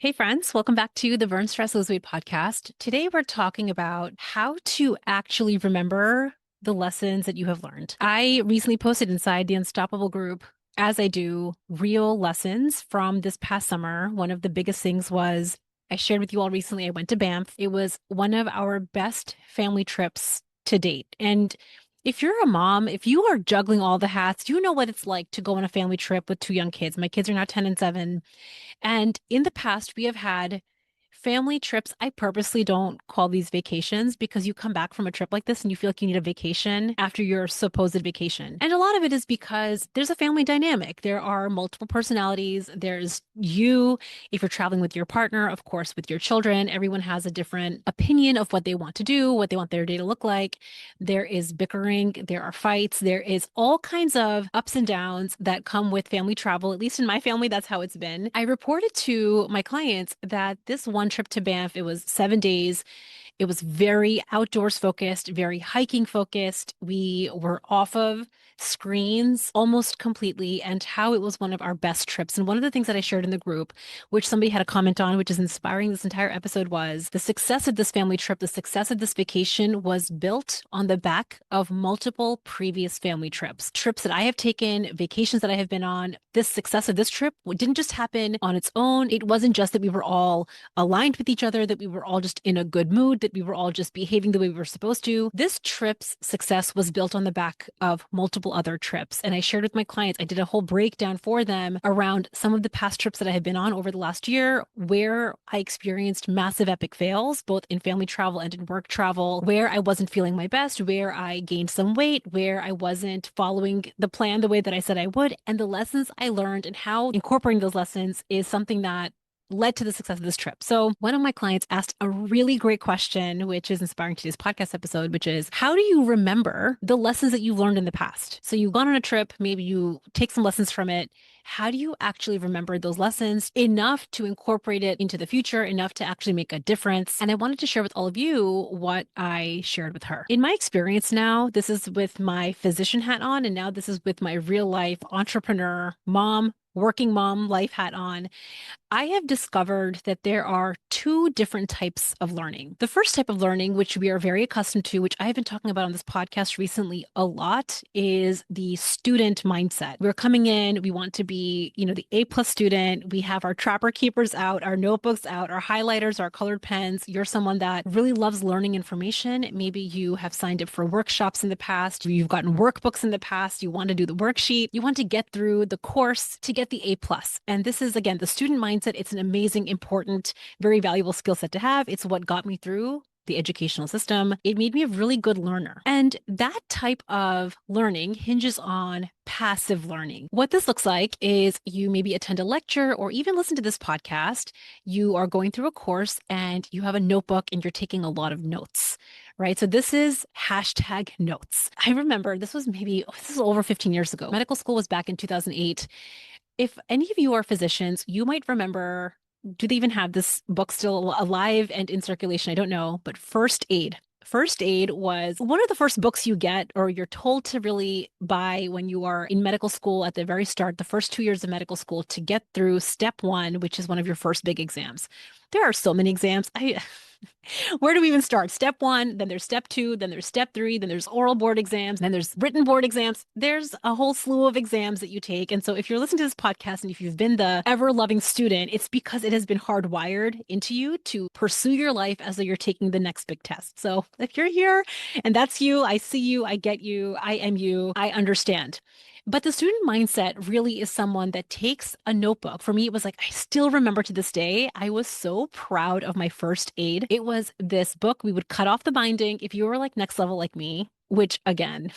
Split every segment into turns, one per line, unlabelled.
Hey friends, welcome back to the Burn Stress Lose Weight podcast. Today we're talking about how to actually remember the lessons that you have learned. I recently posted inside the Unstoppable group, as I do, real lessons from this past summer. One of the biggest things was I shared with you all recently, I went to Banff. It was one of our best family trips to date. And if you're a mom, if you are juggling all the hats, you know what it's like to go on a family trip with two young kids. My kids are now 10 and 7. And in the past, we have had family trips. I purposely don't call these vacations because you come back from a trip like this and you feel like you need a vacation after your supposed vacation. And a lot of it is because there's a family dynamic. There are multiple personalities. There's you, if you're traveling with your partner, of course, with your children, everyone has a different opinion of what they want to do, what they want their day to look like. There is bickering, there are fights, there is all kinds of ups and downs that come with family travel. At least in my family, that's how it's been. I reported to my clients that this one trip to Banff, it was 7 days. It was very outdoors focused, very hiking focused. We were off of screens almost completely, and how it was one of our best trips. And one of the things that I shared in the group, which somebody had a comment on, which is inspiring this entire episode, was the success of this family trip, the success of this vacation was built on the back of multiple previous family trips. Trips that I have taken, vacations that I have been on. This success of this trip didn't just happen on its own. It wasn't just that we were all aligned with each other, that we were all just in a good mood, that we were all just behaving the way we were supposed to. This trip's success was built on the back of multiple other trips. And I shared with my clients, I did a whole breakdown for them around some of the past trips that I have been on over the last year, where I experienced massive epic fails, both in family travel and in work travel, where I wasn't feeling my best, where I gained some weight, where I wasn't following the plan the way that I said I would, and the lessons I learned and how incorporating those lessons is something that led to the success of this trip. So one of my clients asked a really great question, which is inspiring today's podcast episode, which is, how do you remember the lessons that you've learned in the past? So you've gone on a trip, maybe you take some lessons from it. How do you actually remember those lessons enough to incorporate it into the future, enough to actually make a difference? And I wanted to share with all of you what I shared with her. In my experience now, this is with my physician hat on, and now this is with my real life entrepreneur, mom, working mom life hat on. I have discovered that there are two different types of learning. The first type of learning, which we are very accustomed to, which I have been talking about on this podcast recently a lot, is the student mindset. We're coming in, we want to be, the A+ student. We have our trapper keepers out, our notebooks out, our highlighters, our colored pens. You're someone that really loves learning information. Maybe you have signed up for workshops in the past, you've gotten workbooks in the past, you want to do the worksheet, you want to get through the course to get the A+. And this is, again, the student mindset. It's an amazing, important, very valuable skill set to have. It's what got me through the educational system. It made me a really good learner. And that type of learning hinges on passive learning. What this looks like is you maybe attend a lecture or even listen to this podcast. You are going through a course and you have a notebook and you're taking a lot of notes, right? So this is hashtag notes. I remember this was over 15 years ago. Medical school was back in 2008. If any of you are physicians, you might remember, do they even have this book still alive and in circulation? I don't know, but First Aid. First Aid was one of the first books you get or you're told to really buy when you are in medical school at the very start, the first 2 years of medical school, to get through step one, which is one of your first big exams. There are so many exams. Where do we even start? Step one, then there's step two, then there's step three, then there's oral board exams, then there's written board exams. There's a whole slew of exams that you take. And so if you're listening to this podcast and if you've been the ever-loving student, it's because it has been hardwired into you to pursue your life as though you're taking the next big test. So if you're here and that's you, I see you, I get you, I am you, I understand. But the student mindset really is someone that takes a notebook. For me, it was like, I still remember to this day, I was so proud of my First Aid. It was this book. We would cut off the binding. If you were like next level like me, which again,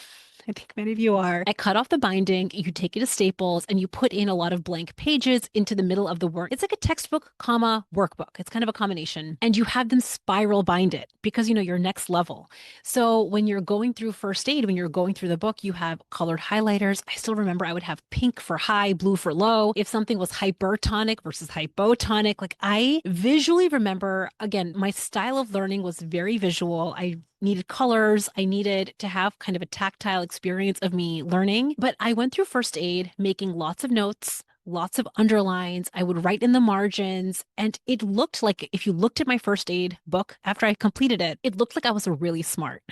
I think many of you are. I cut off the binding, you take it to Staples, and you put in a lot of blank pages into the middle of the work. It's like a textbook, comma, workbook. It's kind of a combination. And you have them spiral bind it because, you're next level. So when you're going through First Aid, when you're going through the book, you have colored highlighters. I still remember I would have pink for high, blue for low. If something was hypertonic versus hypotonic, like I visually remember, again, my style of learning was very visual. I needed colors. I needed to have kind of a tactile experience of me learning. But I went through First Aid making lots of notes, lots of underlines. I would write in the margins, and it looked like if you looked at my first aid book after I completed it, it looked like I was really smart.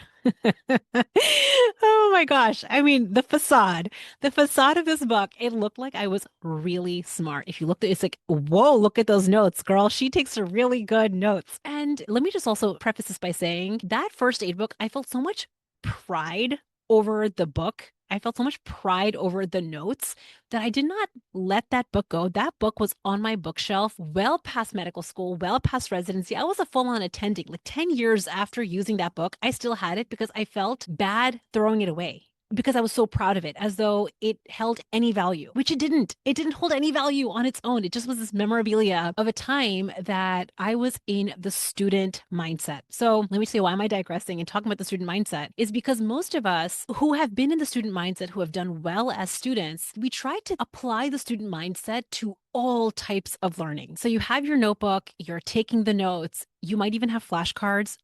Oh my gosh. I mean, the facade of this book, it looked like I was really smart. If you looked at it, it's like, whoa, look at those notes, girl. She takes really good notes. And let me just also preface this by saying that first aid book, I felt so much pride over the book. I felt so much pride over the notes that I did not let that book go. That book was on my bookshelf well past medical school, well past residency. I was a full-on attending. Like 10 years after using that book, I still had it because I felt bad throwing it away. Because I was so proud of it, as though it held any value, which it didn't. It didn't hold any value on its own. It just was this memorabilia of a time that I was in the student mindset. So let me say, why am I digressing and talking about the student mindset? Is because most of us who have been in the student mindset, who have done well as students, we try to apply the student mindset to all types of learning. So you have your notebook, you're taking the notes, you might even have flashcards.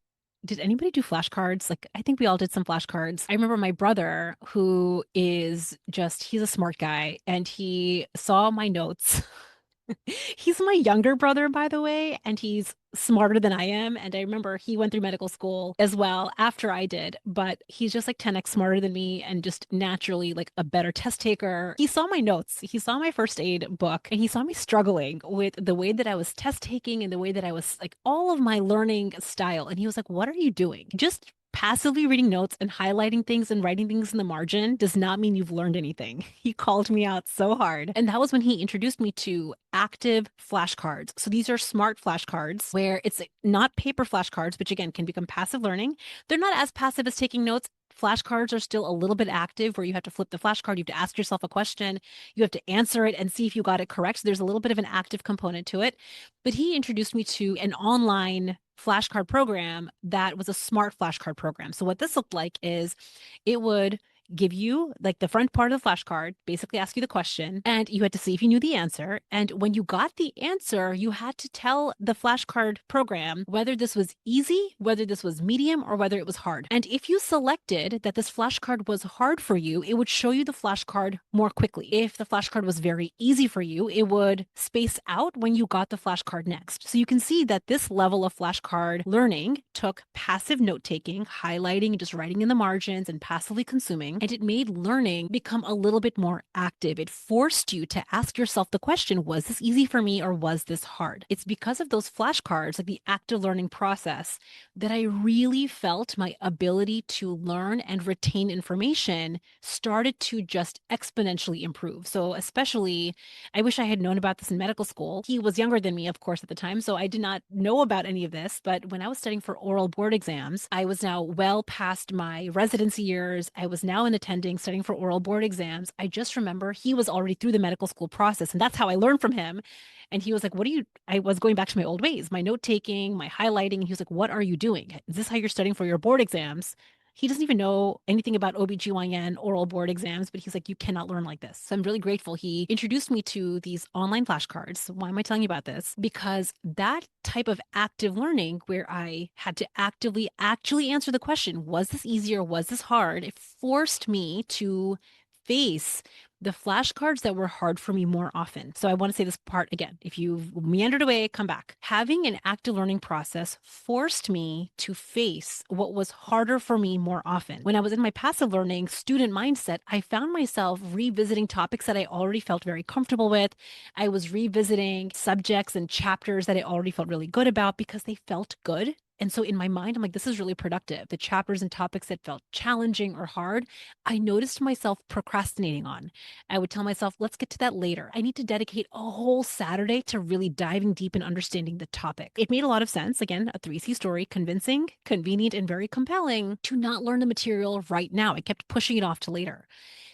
Did anybody do flashcards? Like, I think we all did some flashcards. I remember my brother, who is just, he's a smart guy, and he saw my notes. He's my younger brother, by the way, and he's smarter than I am. And I remember he went through medical school as well after I did, but he's just like 10x smarter than me and just naturally like a better test taker. He saw my notes, he saw my first aid book, and he saw me struggling with the way that I was test taking and the way that I was like all of my learning style. And he was like, "What are you doing? Just passively reading notes and highlighting things and writing things in the margin does not mean you've learned anything." He called me out so hard. And that was when he introduced me to active flashcards. So these are smart flashcards where it's not paper flashcards, which again can become passive learning. They're not as passive as taking notes. Flashcards are still a little bit active where you have to flip the flashcard, you have to ask yourself a question, you have to answer it and see if you got it correct. So there's a little bit of an active component to it. But he introduced me to an online flashcard program that was a smart flashcard program. So what this looked like is it would give you like the front part of the flashcard, basically ask you the question, and you had to see if you knew the answer. And when you got the answer, you had to tell the flashcard program whether this was easy, whether this was medium, or whether it was hard. And if you selected that this flashcard was hard for you, it would show you the flashcard more quickly. If the flashcard was very easy for you, it would space out when you got the flashcard next. So you can see that this level of flashcard learning took passive note taking, highlighting, and just writing in the margins and passively consuming, and it made learning become a little bit more active. It forced you to ask yourself the question, was this easy for me or was this hard? It's because of those flashcards, like the active learning process, that I really felt my ability to learn and retain information started to just exponentially improve. So especially, I wish I had known about this in medical school. He was younger than me, of course, at the time, so I did not know about any of this. But when I was studying for oral board exams, I was now well past my residency years. I was now in attending, studying for oral board exams. I just remember he was already through the medical school process, and that's how I learned from him. And he was like, "What do you?" I was going back to my old ways, my note taking, my highlighting. And he was like, "What are you doing? Is this how you're studying for your board exams?" He doesn't even know anything about OBGYN oral board exams, but he's like, "You cannot learn like this." So I'm really grateful he introduced me to these online flashcards. Why am I telling you about this? Because that type of active learning where I had to actively actually answer the question, was this easy or was this hard? It forced me to face the flashcards that were hard for me more often. So I want to say this part again. If you've meandered away, come back. Having an active learning process forced me to face what was harder for me more often. When I was in my passive learning student mindset, I found myself revisiting topics that I already felt very comfortable with. I was revisiting subjects and chapters that I already felt really good about because they felt good. And so in my mind, I'm like, this is really productive. The chapters and topics that felt challenging or hard, I noticed myself procrastinating on. I would tell myself, let's get to that later. I need to dedicate a whole Saturday to really diving deep and understanding the topic. It made a lot of sense. Again, a 3C story, convincing, convenient, and very compelling to not learn the material right now. I kept pushing it off to later.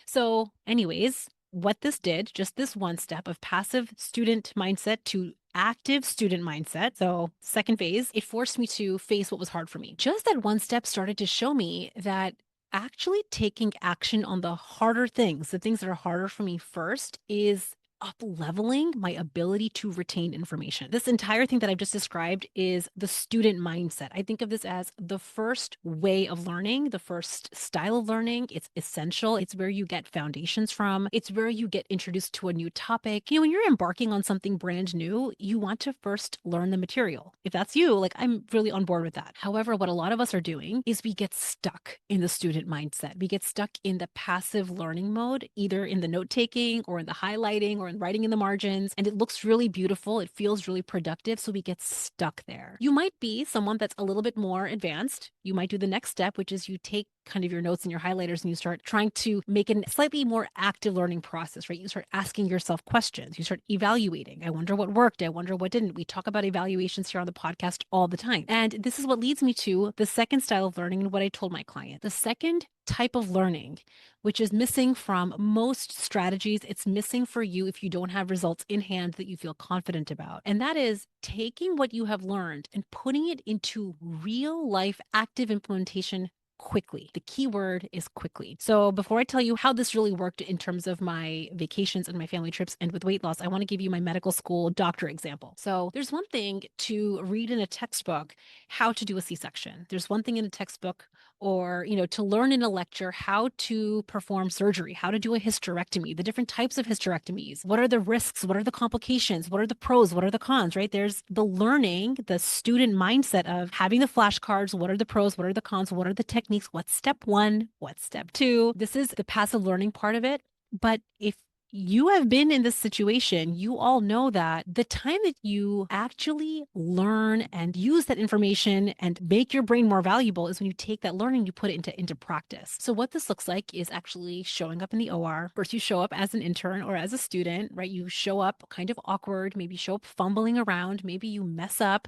So, anyways, what this did, just this one step of passive student mindset to active student mindset. So, second phase, it forced me to face what was hard for me. Just that one step started to show me that actually taking action on the harder things, the things that are harder for me first, is up-leveling my ability to retain information. This entire thing that I've just described is the student mindset. I think of this as the first way of learning, the first style of learning. It's essential. It's where you get foundations from. It's where you get introduced to a new topic. When you're embarking on something brand new, you want to first learn the material. If that's you, like I'm really on board with that. However, what a lot of us are doing is we get stuck in the student mindset. We get stuck in the passive learning mode, either in the note taking or in the highlighting or in writing in the margins. And it looks really beautiful. It feels really productive. So we get stuck there. You might be someone that's a little bit more advanced. You might do the next step, which is you take kind of your notes and your highlighters and you start trying to make a slightly more active learning process, right? You start asking yourself questions. You start evaluating. I wonder what worked. I wonder what didn't. We talk about evaluations here on the podcast all the time. And this is what leads me to the second style of learning and what I told my client. The second type of learning, which is missing from most strategies, it's missing for you if you don't have results in hand that you feel confident about. And that is taking what you have learned and putting it into real life active implementation quickly. The key word is quickly. So before I tell you how this really worked in terms of my vacations and my family trips and with weight loss, I want to give you my medical school doctor example. So there's one thing to read in a textbook how to do a C-section. There's one thing in a textbook or, to learn in a lecture how to perform surgery, how to do a hysterectomy, the different types of hysterectomies. What are the risks? What are the complications? What are the pros? What are the cons, right? There's the learning, the student mindset of having the flashcards. What are the pros? What are the cons? What are the techniques? What's step one? What's step two? This is the passive learning part of it. But if you have been in this situation, you all know that the time that you actually learn and use that information and make your brain more valuable is when you take that learning, you put it into practice. So what this looks like is actually showing up in the OR. First, you show up as an intern or as a student, right? You show up kind of awkward, maybe show up fumbling around, maybe you mess up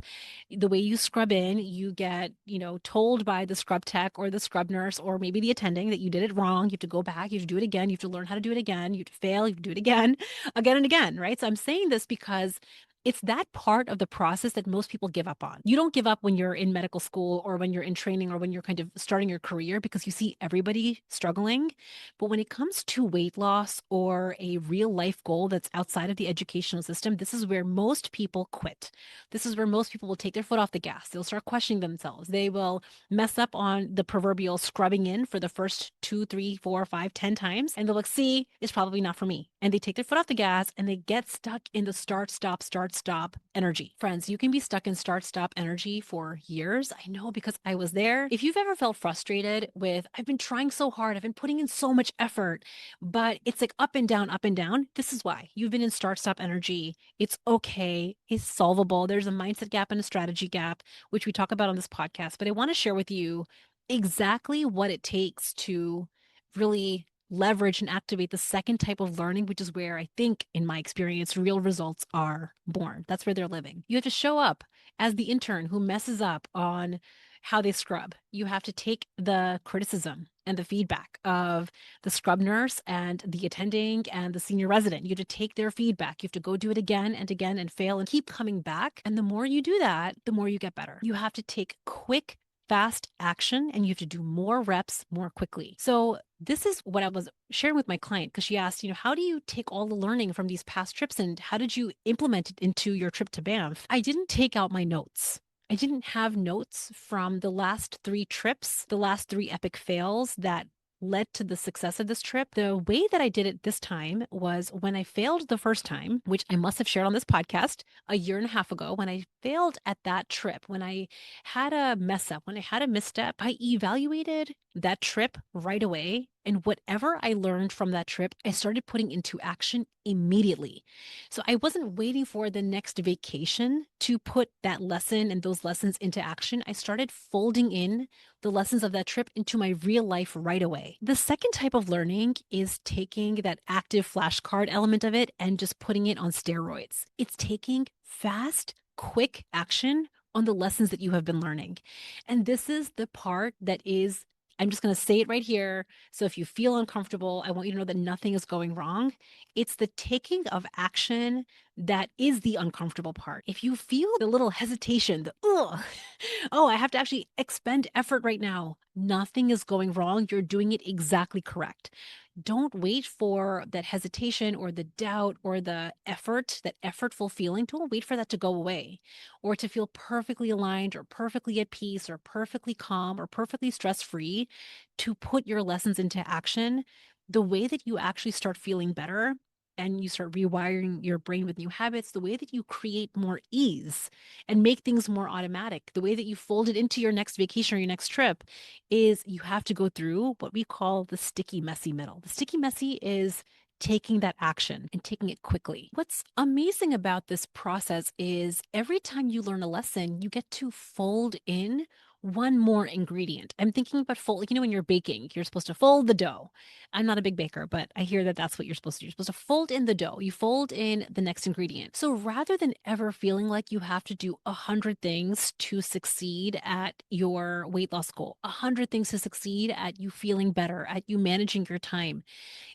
the way you scrub in, you get, told by the scrub tech or the scrub nurse or maybe the attending that you did it wrong. You have to go back, you have to do it again, you have to learn how to do it again, you have to fail, you have to do it again, again and again, right? So I'm saying this because it's that part of the process that most people give up on. You don't give up when you're in medical school or when you're in training or when you're kind of starting your career because you see everybody struggling. But when it comes to weight loss or a real life goal that's outside of the educational system, this is where most people quit. This is where most people will take their foot off the gas. They'll start questioning themselves. They will mess up on the proverbial scrubbing in for the first 2, 3, 4, 5, 10 times. And they'll like, see, it's probably not for me. And they take their foot off the gas and they get stuck in the start, stop energy. Friends, you can be stuck in start, stop energy for years. I know because I was there. If you've ever felt frustrated with, I've been trying so hard, I've been putting in so much effort, but it's like up and down, this is why you've been in start, stop energy. It's okay. It's solvable. There's a mindset gap and a strategy gap, which we talk about on this podcast. But I want to share with you exactly what it takes to really leverage and activate the second type of learning, which is where I think, in my experience, real results are born. That's where they're living. You have to show up as the intern who messes up on how they scrub. You have to take the criticism and the feedback of the scrub nurse and the attending and the senior resident. You have to take their feedback. You have to go do it again and fail and keep coming back. And the more you do that, the more you get better. You have to take quick, fast action and you have to do more reps more quickly. So this is what I was sharing with my client because she asked, how do you take all the learning from these past trips and how did you implement it into your trip to Banff? I didn't take out my notes. I didn't have notes from the last 3 trips, the last 3 epic fails that led to the success of this trip. The way that I did it this time was when I failed the first time, which I must have shared on this podcast a year and a half ago, when I failed at that trip, when I had a mess up, when I had a misstep, I evaluated that trip right away. And whatever I learned from that trip, I started putting into action immediately. So I wasn't waiting for the next vacation to put that lesson and those lessons into action. I started folding in the lessons of that trip into my real life right away. The second type of learning is taking that active flashcard element of it and just putting it on steroids. It's taking fast, quick action on the lessons that you have been learning. And this is the part that is, I'm just going to say it right here. So if you feel uncomfortable, I want you to know that nothing is going wrong. It's the taking of action that is the uncomfortable part. If you feel the little hesitation, the, ugh, oh, I have to actually expend effort right now, nothing is going wrong. You're doing it exactly correct. Don't wait for that hesitation or the doubt or the effort, that effortful feeling. Don't wait for that to go away or to feel perfectly aligned or perfectly at peace or perfectly calm or perfectly stress free to put your lessons into action. The way that you actually start feeling better and you start rewiring your brain with new habits, the way that you create more ease and make things more automatic, the way that you fold it into your next vacation or your next trip is you have to go through what we call the sticky, messy middle. The sticky, messy is taking that action and taking it quickly. What's amazing about this process is every time you learn a lesson, you get to fold in one more ingredient. I'm thinking about fold, when you're baking, you're supposed to fold the dough. I'm not a big baker, but I hear that that's what you're supposed to do. You're supposed to fold in the dough. You fold in the next ingredient. So rather than ever feeling like you have to do 100 things to succeed at your weight loss goal, 100 things to succeed at you feeling better, at you managing your time,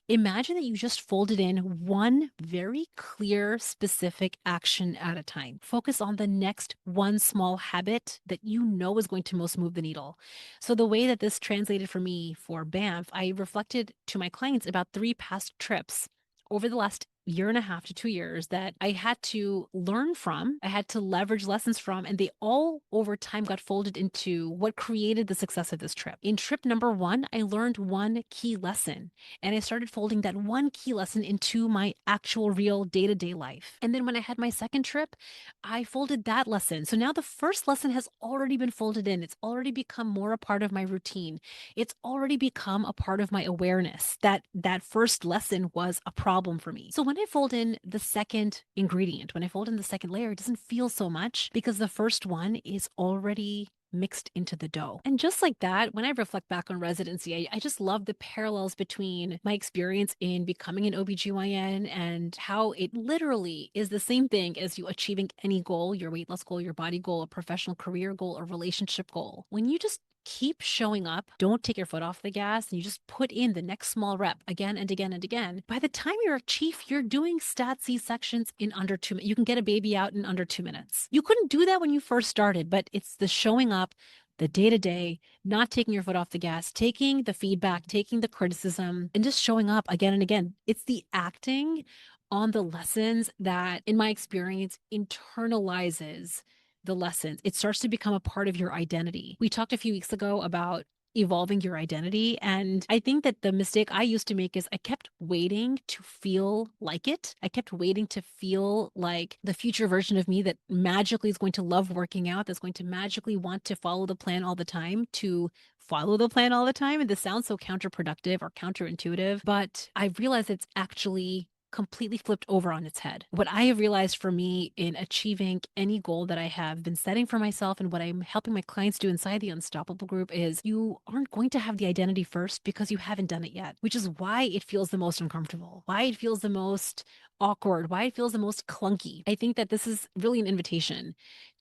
imagine that you just folded in one very clear, specific action at a time. Focus on the next one small habit that you know is going to most move the needle. So, the way that this translated for me for Banff, I reflected to my clients about 3 past trips over the last year and a half to 2 years that I had to learn from, I had to leverage lessons from, and they all over time got folded into what created the success of this trip. In trip number 1, I learned one key lesson and I started folding that one key lesson into my actual real day to day life. And then when I had my second trip, I folded that lesson. So now the first lesson has already been folded in. It's already become more a part of my routine. It's already become a part of my awareness that that first lesson was a problem for me. So when I fold in the second ingredient, when I fold in the second layer, it doesn't feel so much because the first one is already mixed into the dough. And just like that, when I reflect back on residency, I just love the parallels between my experience in becoming an OBGYN and how it literally is the same thing as you achieving any goal, your weight loss goal, your body goal, a professional career goal, a relationship goal. When you just keep showing up, don't take your foot off the gas, and you just put in the next small rep again and again and again. By the time you're a chief, you're doing stat C sections in under 2 minutes. You can get a baby out in under 2 minutes. You couldn't do that when you first started, but it's the showing up, the day to day, not taking your foot off the gas, taking the feedback, taking the criticism, and just showing up again and again. It's the acting on the lessons that, in my experience, internalizes the lessons. It starts to become a part of your identity. We talked a few weeks ago about evolving your identity. And I think that the mistake I used to make is I kept waiting to feel like it. I kept waiting to feel like the future version of me that magically is going to love working out, that's going to magically want to follow the plan all the time, to follow the plan all the time. And this sounds so counterproductive or counterintuitive, but I realized it's actually completely flipped over on its head. What I have realized for me in achieving any goal that I have been setting for myself and what I'm helping my clients do inside the Unstoppable group is you aren't going to have the identity first because you haven't done it yet, which is why it feels the most uncomfortable, why it feels the most awkward, why it feels the most clunky. I think that this is really an invitation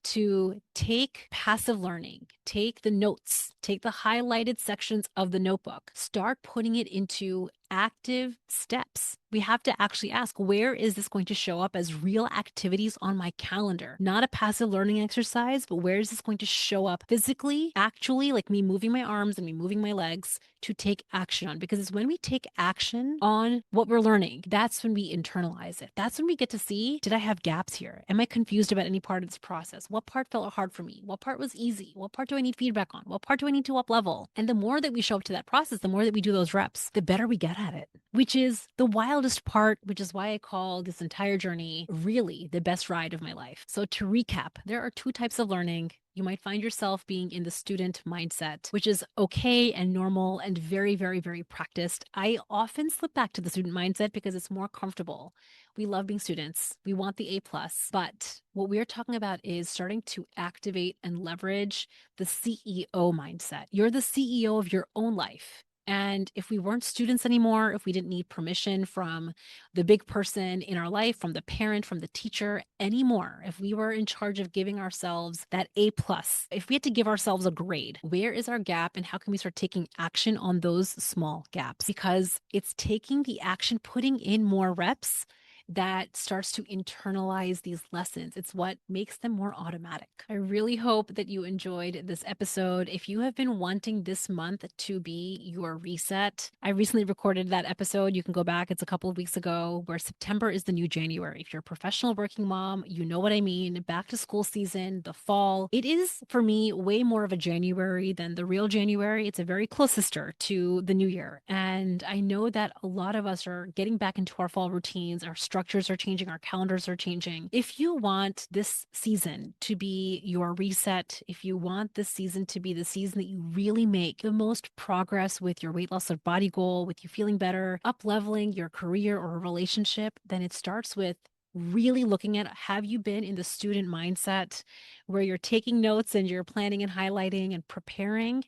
to take passive learning, take the notes, take the highlighted sections of the notebook, start putting it into active steps. We have to actually ask, where is this going to show up as real activities on my calendar? Not a passive learning exercise, but where is this going to show up physically, actually, like me moving my arms and me moving my legs to take action on? Because it's when we take action on what we're learning, that's when we internalize it. That's when we get to see, did I have gaps here? Am I confused about any part of this process? What part felt hard for me? What part was easy? What part do I need feedback on? What part do I need to up level? And the more that we show up to that process, the more that we do those reps, the better we get at it, which is the wildest part, which is why I call this entire journey really the best ride of my life. So to recap, there are 2 types of learning. You might find yourself being in the student mindset, which is okay and normal and very, very, very practiced. I often slip back to the student mindset because it's more comfortable. We love being students. We want the A plus, but what we're talking about is starting to activate and leverage the CEO mindset. You're the CEO of your own life. And if we weren't students anymore, if we didn't need permission from the big person in our life, from the parent, from the teacher anymore, if we were in charge of giving ourselves that A plus, if we had to give ourselves a grade, where is our gap and how can we start taking action on those small gaps? Because it's taking the action, putting in more reps that starts to internalize these lessons. It's what makes them more automatic. I really hope that you enjoyed this episode. If you have been wanting this month to be your reset, I recently recorded that episode. You can go back, it's a couple of weeks ago, where September is the new January. If you're a professional working mom, you know what I mean. Back to school season, the fall. It is, for me, way more of a January than the real January. It's a very close sister to the new year. And I know that a lot of us are getting back into our fall routines. Our structures are changing, our calendars are changing. If you want this season to be your reset, if you want this season to be the season that you really make the most progress with your weight loss or body goal, with you feeling better, up leveling your career or a relationship, then it starts with really looking at, have you been in the student mindset where you're taking notes and you're planning and highlighting and preparing?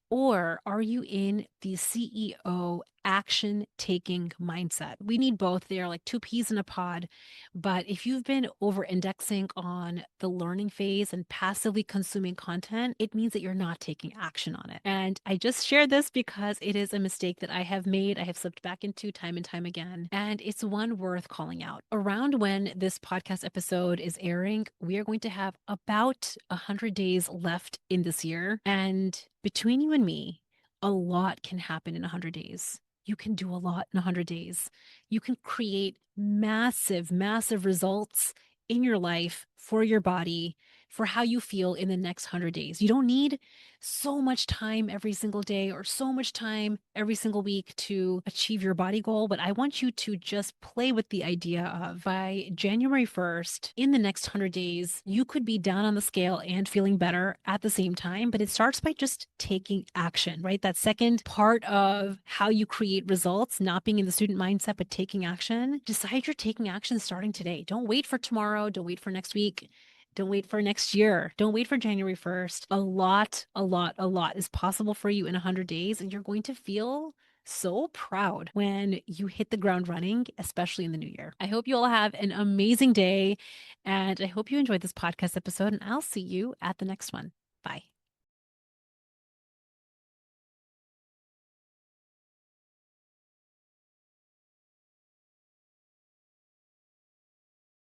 Or are you in the CEO action taking mindset? We need both. They are like two peas in a pod. But if you've been over indexing on the learning phase and passively consuming content, it means that you're not taking action on it. And I just share this because it is a mistake that I have made. I have slipped back into time and time again. And it's one worth calling out. Around when this podcast episode is airing, we are going to have about 100 days left in this year. And between you and me, a lot can happen in 100 days. You can do a lot in 100 days. You can create massive, massive results in your life for your body, for how you feel in the next 100 days. You don't need so much time every single day or so much time every single week to achieve your body goal. But I want you to just play with the idea of, by January 1st, in the next 100 days, you could be down on the scale and feeling better at the same time. But it starts by just taking action, right? That second part of how you create results, not being in the student mindset, but taking action. Decide you're taking action starting today. Don't wait for tomorrow. Don't wait for next week. Don't wait for next year. Don't wait for January 1st. A lot is possible for you in 100 days, and you're going to feel so proud when you hit the ground running, especially in the new year. I hope you all have an amazing day, and I hope you enjoyed this podcast episode, and I'll see you at the next one. Bye.